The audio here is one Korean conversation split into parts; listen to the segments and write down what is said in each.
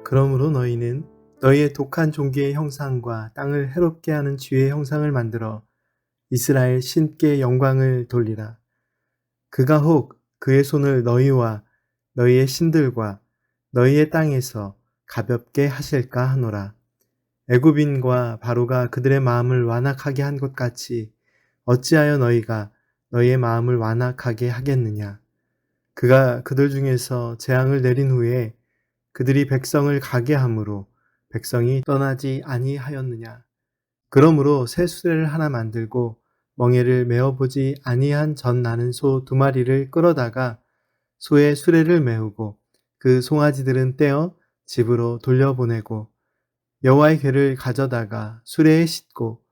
그러므로 너희는 너희의 독한 종기의 형상과 땅을 해롭게 하는 쥐의 형상을 만들어 이스라엘 신께 영광을 돌리라. 그가 혹 그의 손을 너희와 너희의 신들과 너희의 땅에서 가볍게 하실까 하노라. 애굽인과 바로가 그들의 마음을 완악하게 한 것 같이 어찌하여 너희가 너희의 마음을 완악하게 하겠느냐. 그가 그들 중에서 재앙을 내린 후에 그들이 백성을 가게 함으로 백성이 떠나지 아니하였느냐. 그러므로 새 수레를 하나 만들고 멍에를 메어보지 아니한 전 나는 소 2마리를 끌어다가 소의 수레를 메우고 그 송아지들은 떼어 집으로 돌려보내고 여호와의 궤를 가져다가 수레에 싣고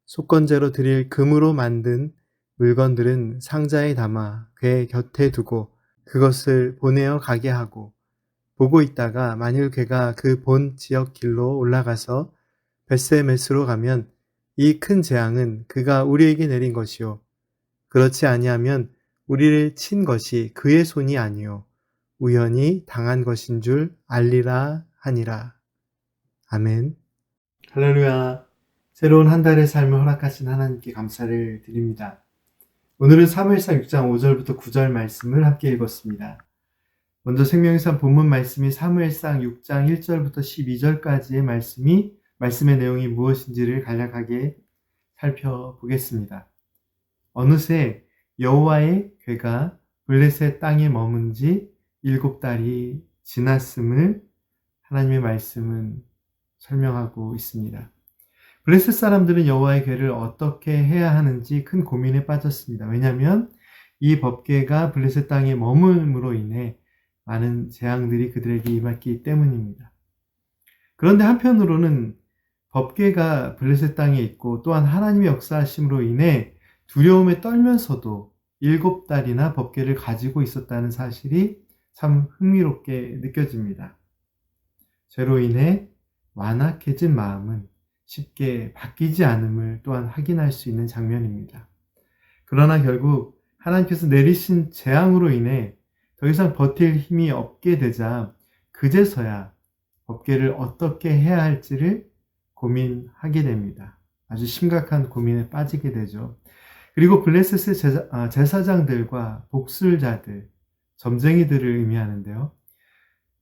속건제로 드릴 금으로 만든 물건들은 상자에 담아 궤 곁에 두고 그것을 보내어 가게 하고 보고 있다가 만일 궤가 그 본 지역 길로 올라가서 벳세메스로 가면 이 큰 재앙은 그가 우리에게 내린 것이요 그렇지 아니하면 우리를 친 것이 그의 손이 아니요 우연히 당한 것인 줄 알리라 하니라. 아멘. 할렐루야. 새로운 한 달의 삶을 허락하신 하나님께 감사를 드립니다. 오늘은 사무엘상 6장 5절부터 9절 말씀을 함께 읽었습니다. 먼저 생명의 본문 말씀이 사무엘상 6장 1절부터 12절까지의 말씀의 내용이 무엇인지를 간략하게 살펴보겠습니다. 어느새 여호와의 궤가 블레셋 땅에 머문 지 7달이 지났음을 하나님의 말씀은 설명하고 있습니다. 블레셋 사람들은 여호와의 궤를 어떻게 해야 하는지 큰 고민에 빠졌습니다. 왜냐하면 이 법궤가 블레셋 땅에 머물므로 인해 많은 재앙들이 그들에게 임했기 때문입니다. 그런데 한편으로는 법궤가 블레셋 땅에 있고 또한 하나님의 역사하심으로 인해 두려움에 떨면서도 7달이나 법궤를 가지고 있었다는 사실이 참 흥미롭게 느껴집니다. 죄로 인해 완악해진 마음은 쉽게 바뀌지 않음을 또한 확인할 수 있는 장면입니다. 그러나 결국 하나님께서 내리신 재앙으로 인해 더 이상 버틸 힘이 없게 되자 그제서야 법궤를 어떻게 해야 할지를 고민하게 됩니다. 아주 심각한 고민에 빠지게 되죠. 그리고 블레셋의 제사장들과 복술자들, 점쟁이들을 의미하는데요.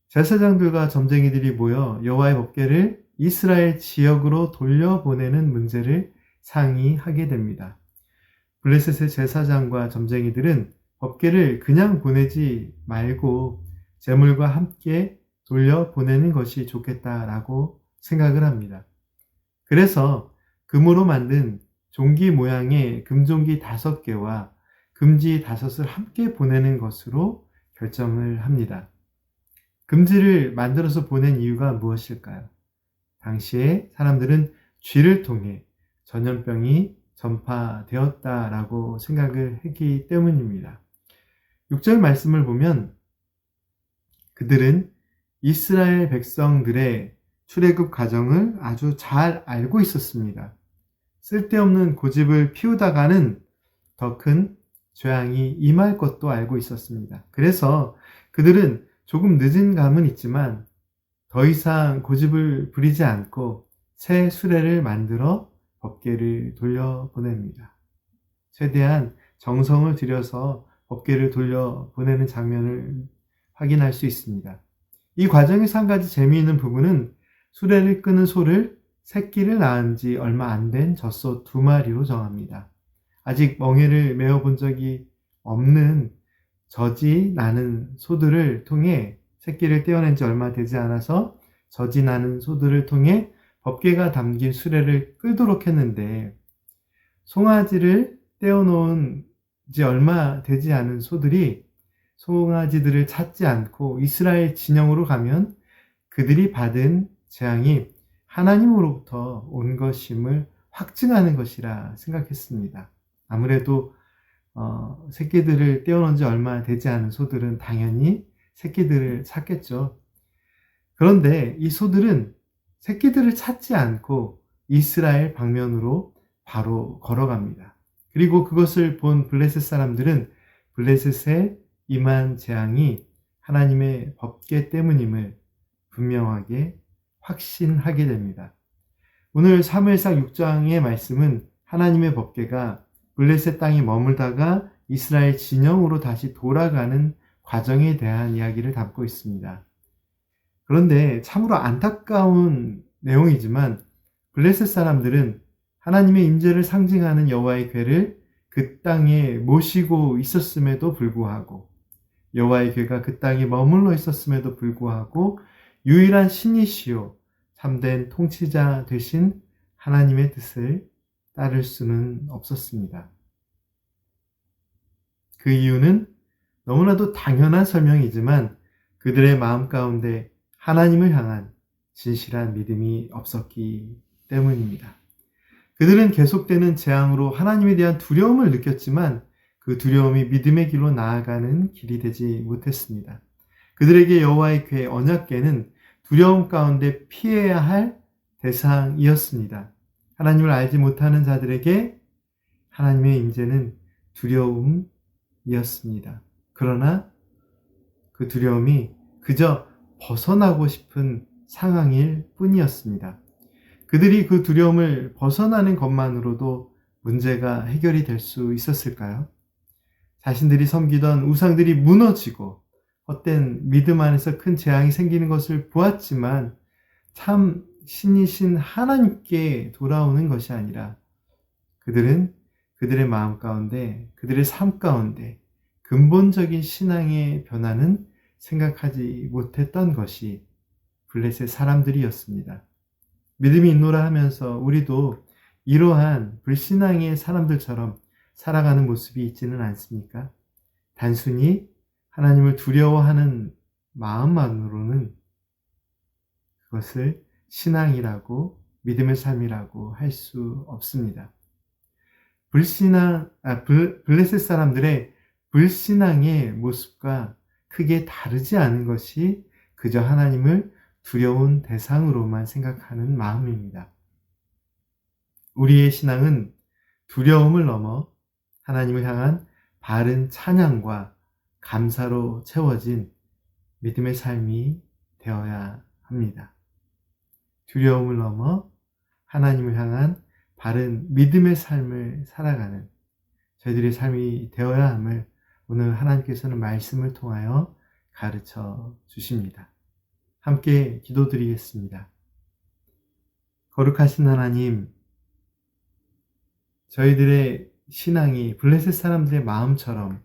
제사장들과 점쟁이들이 모여 여호와의 법궤를 이스라엘 지역으로 돌려보내는 문제를 상의하게 됩니다. 블레셋의 제사장과 점쟁이들은 법궤를 그냥 보내지 말고 제물과 함께 돌려보내는 것이 좋겠다라고 생각을 합니다. 그래서 금으로 만든 종기 모양의 금종기 5개와 금지 5을 함께 보내는 것으로 결정을 합니다. 금지를 만들어서 보낸 이유가 무엇일까요? 당시에 사람들은 쥐를 통해 전염병이 전파되었다라고 생각을 했기 때문입니다. 6절 말씀을 보면 그들은 이스라엘 백성들의 출애굽 과정을 아주 잘 알고 있었습니다. 쓸데없는 고집을 피우다가는 더 큰 재앙이 임할 것도 알고 있었습니다. 그래서 그들은 조금 늦은 감은 있지만 더 이상 고집을 부리지 않고 새 수레를 만들어 법궤를 돌려보냅니다. 최대한 정성을 들여서 법궤를 돌려보내는 장면을 확인할 수 있습니다. 이 과정에서 한 가지 재미있는 부분은 수레를 끄는 소를 새끼를 낳은 지 얼마 안 된 젖소 2마리로 정합니다. 아직 멍에를 메어본 적이 없는 젖이 나는 소들을 통해 새끼를 떼어낸 지 얼마 되지 않아서 젖이 나는 소들을 통해 법궤가 담긴 수레를 끌도록 했는데 송아지를 떼어놓은 지 얼마 되지 않은 소들이 송아지들을 찾지 않고 이스라엘 진영으로 가면 그들이 받은 재앙이 하나님으로부터 온 것임을 확증하는 것이라 생각했습니다. 아무래도 새끼들을 떼어놓은 지 얼마 되지 않은 소들은 당연히 새끼들을 찾겠죠. 그런데 이 소들은 새끼들을 찾지 않고 이스라엘 방면으로 바로 걸어갑니다. 그리고 그것을 본 블레셋 사람들은 블레셋에 임한 재앙이 하나님의 법궤 때문임을 분명하게 확신하게 됩니다. 오늘 사무엘상 6장의 말씀은 하나님의 법궤가 블레셋 땅에 머물다가 이스라엘 진영으로 다시 돌아가는 과정에 대한 이야기를 담고 있습니다. 그런데 참으로 안타까운 내용이지만 블레셋 사람들은 하나님의 임재를 상징하는 여호와의 궤를 그 땅에 모시고 있었음에도 불구하고, 여호와의 궤가 그 땅에 머물러 있었음에도 불구하고 유일한 신이시요 참된 통치자 되신 하나님의 뜻을 따를 수는 없었습니다. 그 이유는 너무나도 당연한 설명이지만 그들의 마음 가운데 하나님을 향한 진실한 믿음이 없었기 때문입니다. 그들은 계속되는 재앙으로 하나님에 대한 두려움을 느꼈지만 그 두려움이 믿음의 길로 나아가는 길이 되지 못했습니다. 그들에게 여호와의 궤 언약궤는 두려움 가운데 피해야 할 대상이었습니다. 하나님을 알지 못하는 자들에게 하나님의 임재는 두려움이었습니다. 그러나 그 두려움이 그저 벗어나고 싶은 상황일 뿐이었습니다. 그들이 그 두려움을 벗어나는 것만으로도 문제가 해결이 될 수 있었을까요? 자신들이 섬기던 우상들이 무너지고 헛된 믿음 안에서 큰 재앙이 생기는 것을 보았지만 참 신이신 하나님께 돌아오는 것이 아니라 그들은 그들의 마음 가운데, 그들의 삶 가운데 근본적인 신앙의 변화는 생각하지 못했던 것이 블레셋 사람들이었습니다. 믿음이 있노라 하면서 우리도 이러한 불신앙의 사람들처럼 살아가는 모습이 있지는 않습니까? 단순히 하나님을 두려워하는 마음만으로는 그것을 신앙이라고, 믿음의 삶이라고 할 수 없습니다. 블레셋 사람들의 불신앙의 모습과 크게 다르지 않은 것이 그저 하나님을 두려운 대상으로만 생각하는 마음입니다. 우리의 신앙은 두려움을 넘어 하나님을 향한 바른 찬양과 감사로 채워진 믿음의 삶이 되어야 합니다. 두려움을 넘어 하나님을 향한 바른 믿음의 삶을 살아가는 저희들의 삶이 되어야 함을 오늘 하나님께서는 말씀을 통하여 가르쳐 주십니다. 함께 기도드리겠습니다. 거룩하신 하나님, 저희들의 신앙이 블레셋 사람들의 마음처럼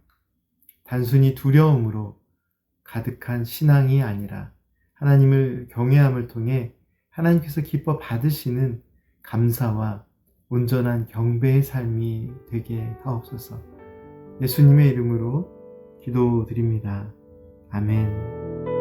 단순히 두려움으로 가득한 신앙이 아니라 하나님을 경외함을 통해 하나님께서 기뻐 받으시는 감사와 온전한 경배의 삶이 되게 하옵소서. 예수님의 이름으로 기도드립니다. 아멘.